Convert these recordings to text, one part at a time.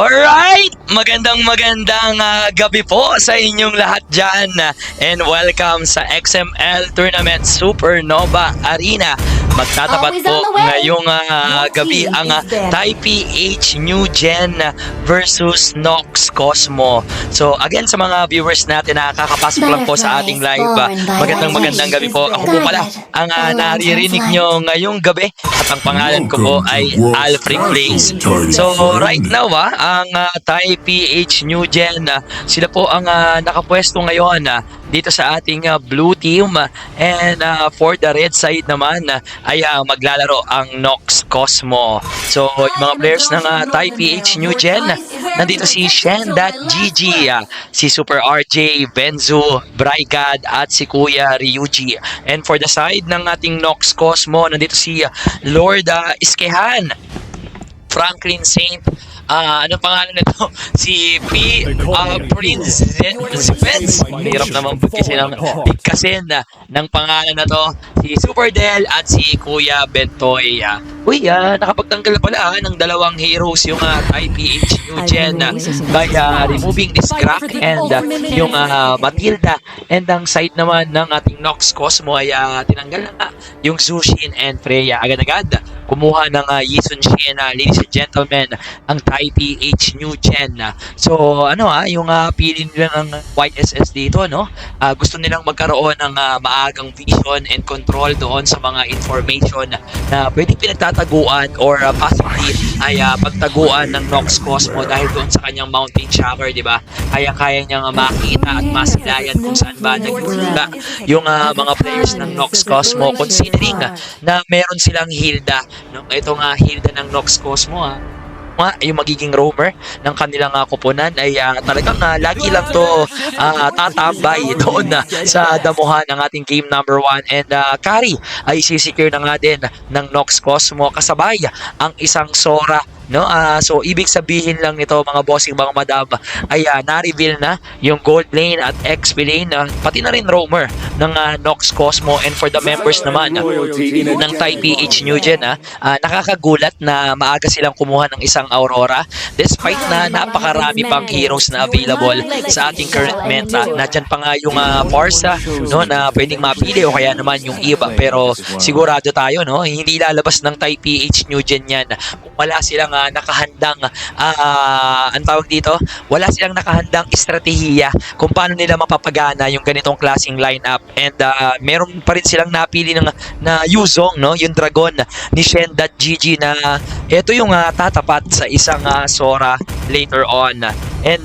Alright! Magandang gabi po sa inyong lahat dyan and welcome sa XML Tournament Supernova Arena. Magtatapat po ngayong gabi ang Taipei H New Gen versus Nox Cosmo. So again sa mga viewers natin na kakapasok lang po sa ating live, magandang gabi po. Ako po pala ang naririnig nyo ngayong gabi at ang pangalan ko po ay Alfred Plays. So right now ang Taipei H New Gen, sila po ang nakapwesto ngayon dito sa ating blue team, and for the red side naman ay maglalaro ang Nox Cosmo. So yung mga players ng Taipei H New Gen, nandito si Shen.GG, si Super RJ, Benzu, Brygad at si Kuya Ryuji. And for the side ng ating Nox Cosmo, nandito si Lord Iskehan, Franklin Saint, ano pangalan nito? Si Prince Vince. Mahirap naman bigkasin ng pangalan na to. Si Super Del at si Kuya Bentoy. Uy, nakapagtanggal pala ng dalawang heroes yung Taipei H New Gen by removing this crack and yung Matilda. And ang side naman ng ating Nox Cosmo ay tinanggal na yung Zushin and Freya. Agad-agad kumuha ng Yisun Shin, ladies and gentlemen, ang Taipei H New Gen. So yung pili nila ng YSS dito, gusto nilang magkaroon ng maagang vision and control doon sa mga information na pwedeng pinagtataguan or possibly ay pagtaguan ng Nox Cosmo dahil doon sa kanyang mountain shocker, di ba? Kaya niyang makita at masilayan kung saan ba nagpunta yung mga players ng Nox Cosmo, considering na meron silang Hilda. Itong Hilda ng Nox Cosmo, yung magiging roamer ng kanilang kupunan ay talagang lagi lang to tatambay doon sa damuhan ng ating game number 1, and carry ay sisecure na nga din ng Nox Cosmo kasabay ang isang Sora. So ibig sabihin lang nito mga bossing, mga madam, ay na-reveal na yung gold lane at XP lane, pati na rin roamer ng Nox Cosmo. And for the members naman ng Taipei H New Gen, nakakagulat na maaga silang kumuha ng isang Aurora despite na napakarami pang heroes na available sa ating current meta. Nandyan pa nga yung Forza na pwedeng mapili o kaya naman yung iba, pero sigurado tayo hindi lalabas ng Taipei H New Gen yan kung wala silang nakahandang ang tawag dito, wala silang nakahandang estratehiya kung paano nila mapapagana yung ganitong klaseng lineup. And meron pa rin silang napili na Yuzong, yung dragon ni Shen.GG, na ito yung tatapat sa isang Sora later on. And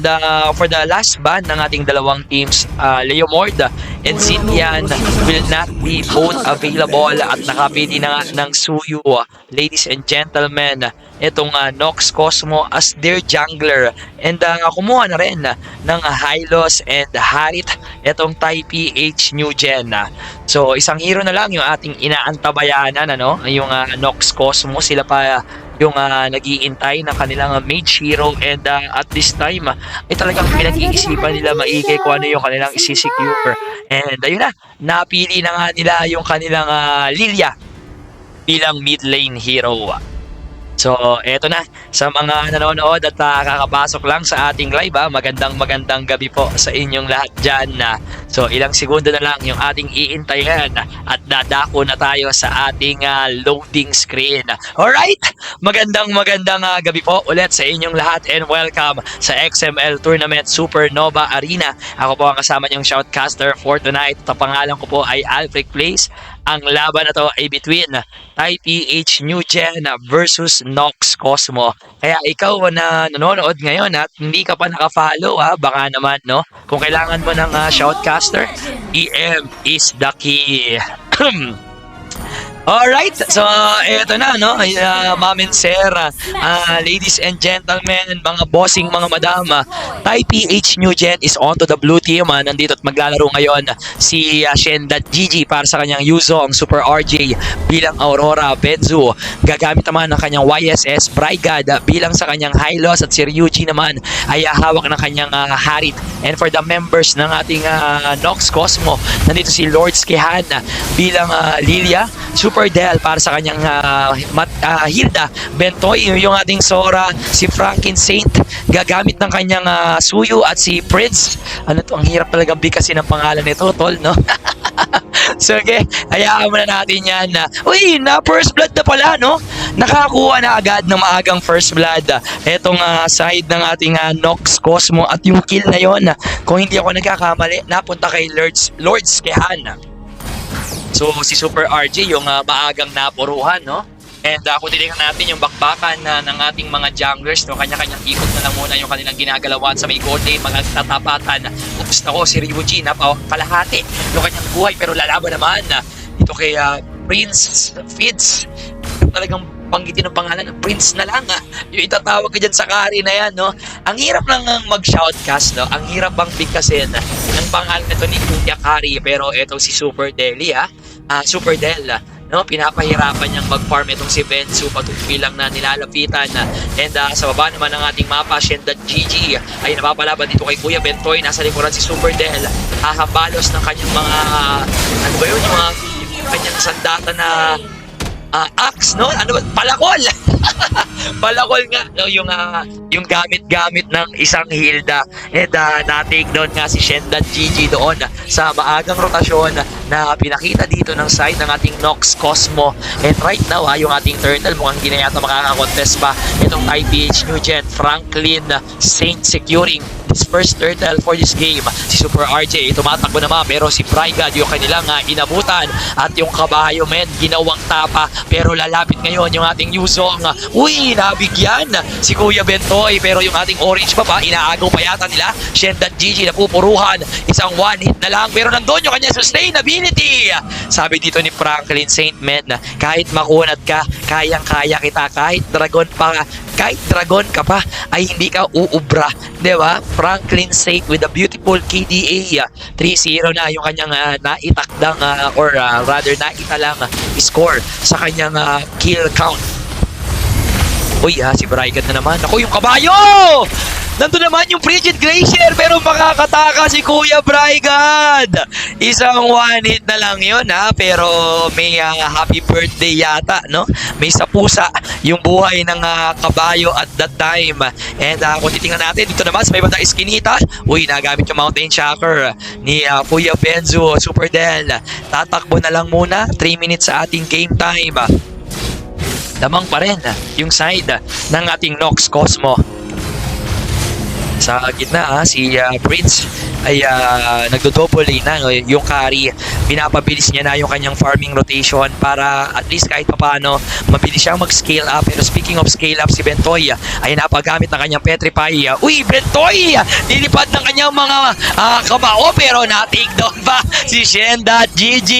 for the last ban ng ating dalawang teams, Leomord and Xintian will not be both available at nakapili na ng Suyu, ladies and gentlemen, itong Nox Cosmo as their jungler. And kumuha na rin ng Hylos and Harit itong Taipei H New Gen. So isang hero na lang yung ating inaantabayanan, yung Nox Cosmo. Sila pa yung nag-iintay ng kanilang mage hero, and at this time ay talagang pinag-iisipan nila maigi kung ano yung kanilang isi-secure. And ayun napili na nga nila yung kanilang Lilia bilang mid lane hero. So, eto na, sa mga nanonood at kakapasok lang sa ating live, magandang gabi po sa inyong lahat dyan. So, ilang segundo na lang yung ating iintayin at dadako na tayo sa ating loading screen. Alright, magandang gabi po ulit sa inyong lahat, and welcome sa XML Tournament Supernova Arena. Ako po ang kasama niyong shoutcaster for tonight. At pangalan ko po ay Alfred Plays. Ang laban na to ay between Taipei H New Gen versus Nox Cosmo. Kaya ikaw na nanonood ngayon at hindi ka pa naka-follow, baka naman kung kailangan mo ng shoutcaster, EM is the key. Alright, so eto na ma'am and sir, ladies and gentlemen, mga bossing, mga madam, Taipei H New Gen is onto the blue team. Nandito at maglalaro ngayon si Shen.GG para sa kanyang Yuzong, Super RJ bilang Aurora, Benzu gagamit naman ng kanyang YSS, Brygad bilang sa kanyang Hylos, at si Ryuji naman ay hawak ng kanyang Harit. And for the members ng ating Nox Cosmo, nandito si Lord Skehan bilang Lilia, Super Super Del para sa kanyang Hilda. Bentoy, yung ating Sora. Si Franklin Saint, gagamit ng kanyang Suyu. At si Prince. Ano to, ang hirap talagang bigkasin ng pangalan nito, tol, no? So, okay, hayaan muna natin yan na, uy, na first blood na pala, no? Nakakuha na agad ng maagang first blood. Etong side ng ating Nox Cosmo at yung kill na yon, kung hindi ako nagkakamali, napunta kay Lords Kehan. So, si Super RJ, yung maagang napuruhan, no? And kung titignan natin yung bakbakan ng ating mga junglers, no, kanya-kanyang ikot na lang muna yung kanilang ginagalawan sa may gold lane, mga tatapatan. Oops, ako, si Ryuji, kalahati yung kanyang buhay, pero lalaban naman ito kay Prince Fitz. Talagang panggitin ng pangalan ng Prince na lang, yung itatawag ka dyan sa carry na yan, no? Ang hirap lang mag-shoutcast, no? Ang hirap bang bigkasin ang pangalan nito ni Kuya Carry, pero ito si Super Deli, Super Del, no, pinapahirapan niyang mag-farm itong si Benzu patuloy lang na nilalapitan. And sa baba naman ng ating mapa, Shen.GG ay napapalaban dito kay Kuya Bentoy. Nasa likuran si Super Del, hahabalos ng kanyang mga ano ba yun, yung mga kanyang sandata na axe, no? Ano ba? Palakol! Palakol nga, no? Yung gamit-gamit ng isang Hilda. And na-take down nga si Shen.GG doon sa maagang rotasyon na pinakita dito ng side ng ating Nox Cosmo. And right now, yung ating turtle mukhang hindi na yata makaka-contest pa itong IPH New Gen. Franklin Saint securing his first turtle for this game. Si Super RJ tumatakbo naman, pero si Brygad yung kanilang inabutan, at yung kabayo men ginawang tapa, pero lalapit ngayon yung ating Yuzong. Uy, nabigyan si Kuya Bentoy, pero yung ating orange pa inaagaw pa yata nila. Shen.GG napupuruhan, isang one hit na lang, pero nandun yung kanya sustainability. Sabi dito ni Franklin Saint, men, kahit makunat ka, kayang-kaya kita, kahit dragon ka pa ay hindi ka uubra, di ba? Franklin Saint with a beautiful KDA. 3-0 na yung kanyang naitakdang or rather naitalang score sa kanyang kill count. Uy, si Brygad na naman. Ako, yung kabayo! Nandun naman yung Frigid Glacier, pero makakataka si Kuya Brygad. Isang one hit na lang yun, pero may happy birthday yata, no? May sapusa yung buhay ng kabayo at that time. And kung titingnan natin, dito naman sa may bandang iskinita, uy, nagamit yung Mountain Shocker ni Kuya Benzu, Super Del. Tatakbo na lang muna, 3 minutes sa ating game time. Lamang pa rin yung side ng ating Nox Cosmo. Sa gitna, si Prince ay nagdo-double lane na, no? Yung carry, pinapabilis niya na yung kanyang farming rotation para at least kahit papano mabilis siyang mag-scale up. Pero speaking of scale up, si Bentoy ay napagamit ng kanyang Petrify. Uy, Bentoy! Nilipad ng kanyang mga kamao, pero na-take down pa si Shen.GG.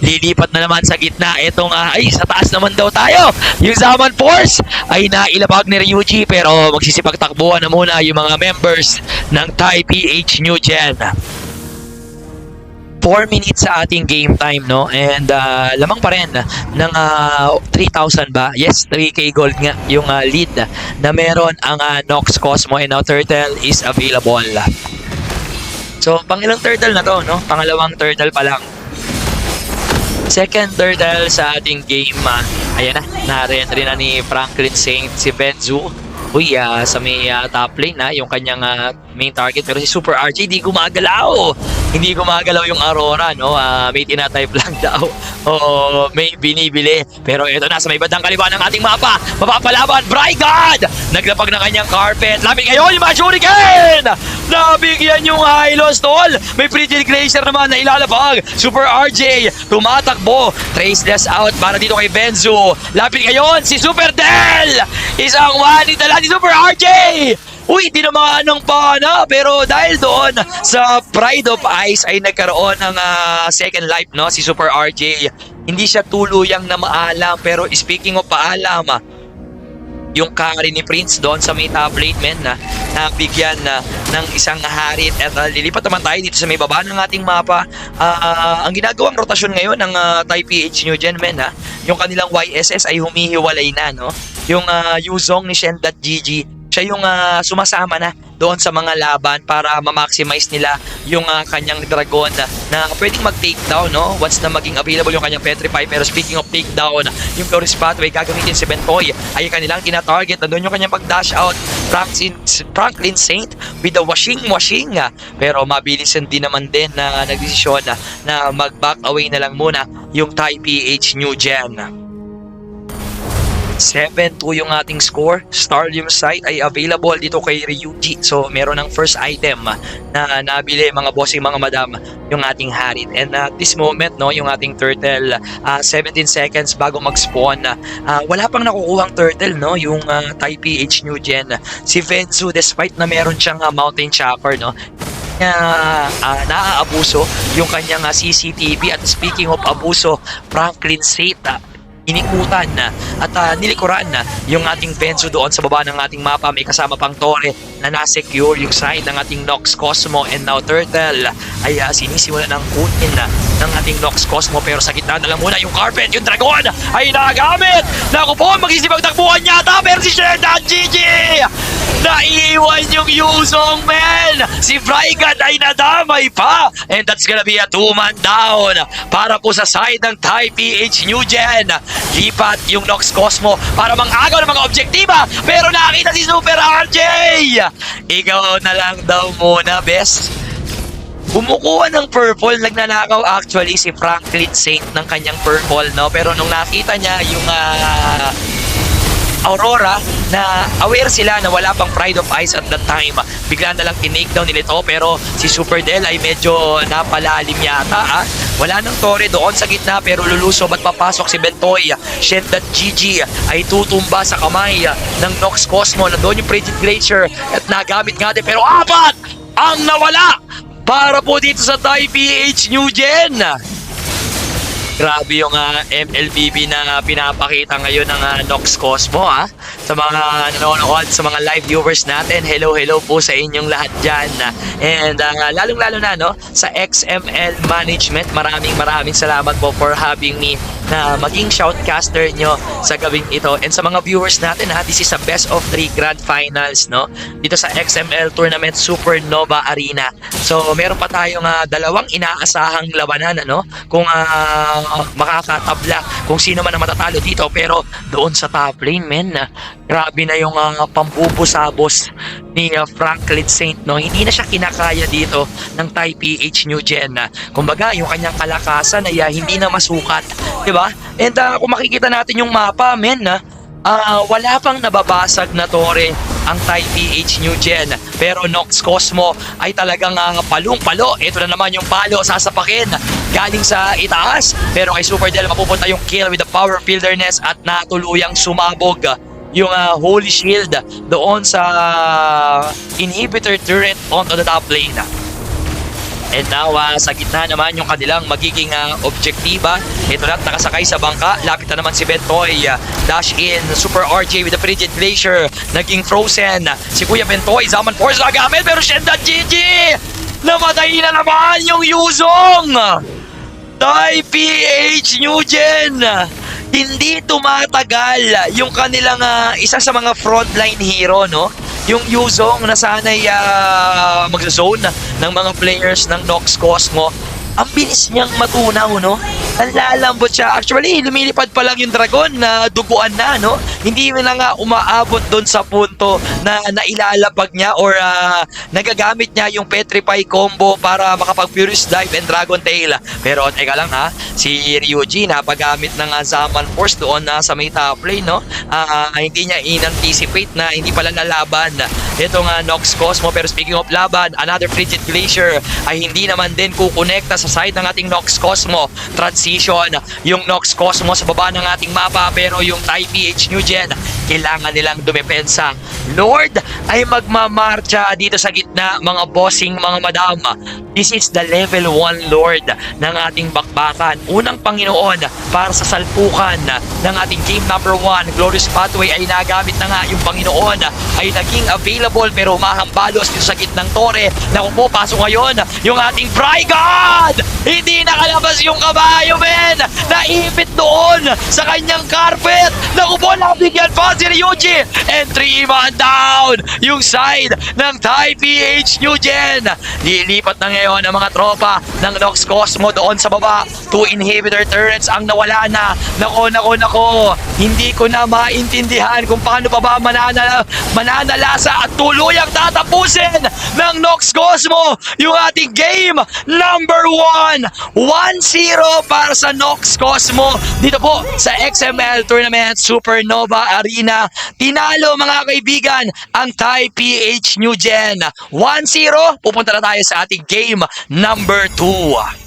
Lilipat na naman sa gitna. Itong, sa taas naman daw tayo. Yung Zaman Force ay nailabag ni Ryuji, pero magsisipagtakbuhan na muna yung mga members ng Thai PH New Gen. 4 minutes sa ating game time, no? And lamang pa rin ng 3,000 ba? Yes, 3K gold nga yung lead na meron ang Nox Cosmo, and now turtle is available. So, pangilang turtle na to, no? Pangalawang turtle pa lang. Second turtle sa ating game. Ayan na, na-render na ni Franklin Saint si Benzu. Uy, sa may top lane yung kanyang main target, pero si Super RJ hindi gumagalaw. Hindi gumagalaw yung Aurora, no? May tinatype lang daw. O may binibili. Pero ito na, sa may bandang kaliwa ng ating mapa, mapapalaban, Brygad! Naglapag ng kanyang carpet. Lapit ngayon yung mga shuriken! Nabigyan yung Hylos, tol! May Frigid Glacier naman na ilalapag. Super RJ, tumatakbo. Traceless out para dito kay Benzu. Lapit ngayon si Super Del! Isang one na lang si Super RJ! Uy, tinamaan ng pana, pero dahil doon sa Pride of Ice ay nagkaroon ng second life, no? Si Super RJ, hindi siya tuluyang na maalam, pero speaking of paalam, yung carry ni Prince doon sa may top lane, men, na nabigyan ng isang harit. At lilipat naman tayo dito sa may baba ng ating mapa. Ang ginagawang rotasyon ngayon ng Thai PH New Gen, men, yung kanilang YSS ay humihiwalay na, no? Yung Yuzong ni Shen.GG siya yung sumasama na doon sa mga laban para ma-maximize nila yung kanyang dragon na pwedeng mag-takedown, no? Once na maging available yung kanyang Petrify. Pero speaking of takedown, yung Glorious Pathway gagamitin si Bentoy ay kanilang tina-target. Nandun yung kanyang pag-dash out. Franklin Saint with the washing. Pero mabilis din naman din na nagdesisyon na mag-back away na lang muna yung Thai PH New Gen. 7-2 yung ating score. Starlium Sight ay available dito kay Ryuji. So meron ng first item na nabili mga bossing mga madam yung ating Harit. And at this moment, no, yung ating turtle 17 seconds bago mag-spawn. Wala pang nakukuhang turtle, no, yung Thai PH New Gen. Si Venzu, despite na meron siyang Mountain Chopper, no, naaabuso yung kanyang CCTV. At speaking of abuso, Franklin Saint inikutan at nilikuran yung ating Venzu doon sa baba ng ating mapa. May kasama pang Torre na na-secure yung side ng ating Nox Cosmo, and now Turtle ay sinisimulan ng kunin ng ating Nox Cosmo. Pero sa gitna na lang muna yung Carpet, yung Dragon ay nagamit. Naku po, magsisipag takbuhan yata, pero si Shedan GG naiiwan yung Yuzong, men. Si Frygat ay nadamay pa, and that's gonna be a 2-man down para po sa side ng Thai PH New Gen. Lipat yung Nox Cosmo para mang-agaw ng mga objektiba, pero nakita si Super RJ. Ikaw na lang daw muna, best. Bumukuha ng purple, nagnanakaw actually si Franklin Saint ng kanyang purple, no? Pero nung nakita niya yung Aurora, na aware sila na wala pang Pride of Ice at that time, bigla na lang tinake down nila ito. Pero si Super Del ay medyo napalalim yata. Wala nang Torre doon sa gitna, pero lulusob at papasok si Bentoy. Shed.gg ay tutumba sa kamay ng Nox Cosmo. Nandoon yung Frigid Glacier at nagamit nga din, pero 4 ang nawala para po dito sa Thai PH New Gen. Grabe yung MLBB na pinapakita ngayon ng Nox Cosmo, sa mga nanonood, sa mga live viewers natin. Hello po sa inyong lahat dyan. And lalong-lalo na, no, sa XML Management, maraming salamat po for having me na maging shoutcaster nyo sa gabing ito. And sa mga viewers natin, this is a best of 3 grand finals, no, dito sa XML Tournament Supernova Arena. So meron pa tayong dalawang inaasahang labanan, no, kung makakatabla kung sino man ang matatalo dito. Pero doon sa top lane, men, grabe na yung pambubusabos ni Franklin Saint, no. Hindi na siya kinakaya dito ng Thai PH New Gen. Kumbaga, yung kanyang kalakasan ay hindi na masukat, diba? And kung makikita natin yung mapa, men, wala pang nababasag na Torre ang Thai PH New Gen. Pero Nox Cosmo ay talagang palong-palo. Ito na naman yung palo sasapakin galing sa itaas. Pero kay Super Del mapupunta yung kill with the power of wilderness at natuluyang sumabog yung Holy Shield doon sa inhibitor turret onto the top lane. And now, sa gitna naman yung kanilang magiging objektiba. Ito na, nakasakay sa bangka. Lapit na naman si Bentoy. Dash in, Super RJ with the Frigid Glacier. Naging frozen. Si Kuya Bentoy, Zaman Force nagamit. Pero Shed.gg, namatay na naman yung Yuzong. Thai PH New Gen. Hindi tumatagal yung kanilang isa sa mga frontline hero, no? Yung Yuzong na sana'y magzone ng mga players ng Nox Cosmo. Ang bilis niyang matunaw, no? Ang lalambot siya. Actually, lumilipad pa lang yung dragon na duguan na, no? Hindi na nga umaabot doon sa punto na nailalapag niya or nagagamit niya yung Petrify combo para makapag-Furious Dive and Dragon Tail. Pero teka lang, si Ryuji napagamit ng Zaman Force doon sa may top lane, no? Hindi niya in-anticipate na hindi pala lalaban itong Nox Cosmo. Pero speaking of laban, another Frigid Glacier ay hindi naman din kukonekta sa side ng ating Nox Cosmo. Transition yung Nox Cosmo sa baba ng ating mapa, pero yung Thai PH New Gen kailangan nilang dumepensa. Lord ay magmamarcha dito sa gitna, mga bossing, mga madam. This is the level 1 Lord ng ating bakbakan. Unang Panginoon para sa salpukan ng ating game number 1. Glorious Pathway ay nagamit na nga. Yung Panginoon ay naging available, pero mahambalos dito sa gitnang Torre. Naku po, pasok ngayon yung ating Frygod! Hindi nakalabas yung kabayo, men! Naipit doon sa kanyang carpet! Naku po, nabigyan pa pa si Ryuji. And 3-man down yung side ng Thai PH New Gen. Lilipat na ngayon ang mga tropa ng Nox Cosmo doon sa baba. 2 inhibitor turrets ang nawala na. Nako. Hindi ko na maintindihan kung paano pa ba mananalasa at tuluyang tatapusin ng Nox Cosmo yung ating game number 1. 1-0 para sa Nox Cosmo dito po sa XML Tournament Supernova Arena. Tinalo mga kaibigan ang Thai PH New Gen. 1-0, pupunta na tayo sa ating game number 2.